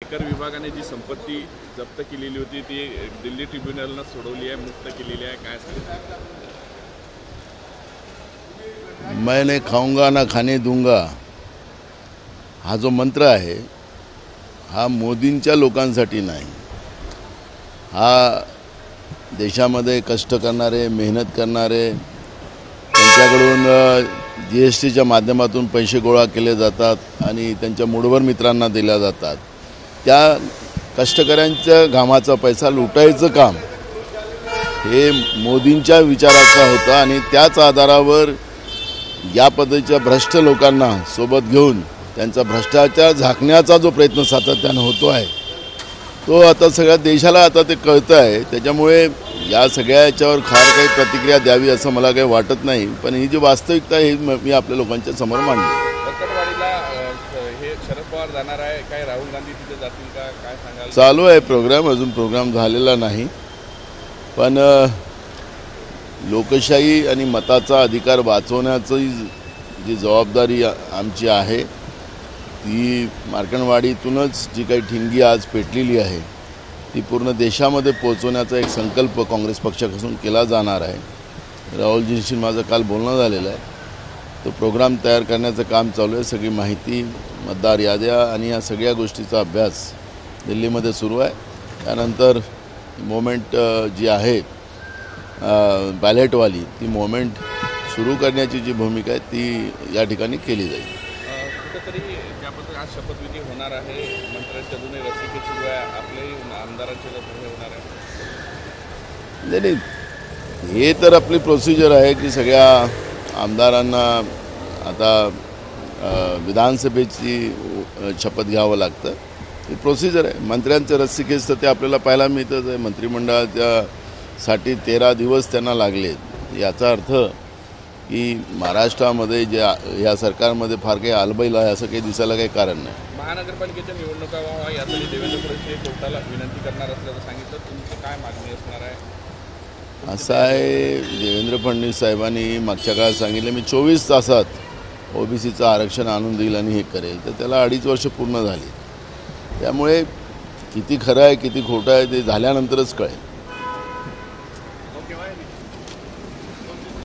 आयकर विभागाने जी संपत्ती जप्त केलेली होती ती दिल्ली ट्रिब्युनलने सोडवली आहे, मुक्त केलेली आहे, काय सांगता? मैं नहीं खाऊंगा ना खाने दूंगा हा जो मंत्र आहे हा मोदींच्या लोकांसाठी नाही, हा देशामध्ये कष्ट करणारे, मेहनत करणारे, त्यांच्याकडून GSTच्या माध्यमातून पैसे गोळा केले जातात आणि त्यांच्या मुठभर मित्रांना दिल्या जातात। त्या कष्टकऱ्यांच्या घामाचा पैसा लुटायचं काम हे मोदींच्या विचाराचं होतं आणि त्याच आधारावर या पद्धतीच्या भ्रष्ट लोकांना सोबत घेऊन त्यांचा भ्रष्टाचार झाकण्याचा जो प्रयत्न सातत्याने होतो आहे तो आता सगळ्या देशाला आता ते कळतं आहे। त्याच्यामुळे या सगळ्या याच्यावर फार काही प्रतिक्रिया द्यावी असं मला काही वाटत नाही, पण ही जी वास्तविकता आहे मी आपल्या लोकांच्या समोर मांडली। बरकटवाडीला हे शरद पवार जाणार आहे, काय राहुल गांधी तिथे जातील का, काय सांगाल? चालू आहे प्रोग्राम, अजून प्रोग्राम झालेला नाही, पण लोकशाही आणि मताचा अधिकार वाचवण्याची जी जबाबदारी आमची आहे ती मार्कंडवाडीतूनच जी काही ठिणगी आज पेटलेली आहे ती पूर्ण देशामध्ये पोहोचवण्याचा एक संकल्प काँग्रेस पक्षापासून केला जाणार आहे। राहुलजींशी माझं काल बोलणं झालेलं आहे, तो प्रोग्राम तयार करण्याचं काम चालू आहे। सगळी माहिती, मतदार याद्या आणि या सगळ्या गोष्टीचा अभ्यास दिल्लीमध्ये सुरू आहे। त्यानंतर मोमेंट जी आहे बॅलेटवाली ती मोमेंट सुरू करण्याची जी भूमिका आहे ती या ठिकाणी केली जाईल। कुठेतरी ज्याप्रकारे आज शपथविधी होणार आहे, मंत्र्यांच्या दोन्ही रसिके सुरू आहे, आपलेही आमदारांचे हे होणार आहे? नाही, हे तर आपली प्रोसिजर आहे की सगळ्या आमदारांना आता विधानसभेची शपथ घ्यावं लागतं, ही प्रोसिजर आहे। मंत्र्यांचे रस्सीखेच तर ते आपल्याला पाहायला मिळतंच आहे। मंत्रिमंडळासाठी 13 दिवस त्यांना लागले, याचा अर्थ की महाराष्ट्रामध्ये जे या सरकारमध्ये फार काही आलबैल आहे असं काही दिसायला काही कारण नाही। महानगरपालिकेच्या निवडणुका व्हावा यासाठी देवेंद्र फडणवीस कोर्टाला विनंती करणार असल्याचं सांगितलं, तुमची काय मागणी असणार आहे? असं आहे, देवेंद्र फडणवीस साहेबांनी मागच्या काळात सांगितलं मी 24 तासात OBCचं आरक्षण आणून देईल आणि हे करेल, तर त्याला 2.5 वर्ष पूर्ण झाली। त्यामुळे किती खरं आहे किती खोटं आहे ते झाल्यानंतरच कळेल।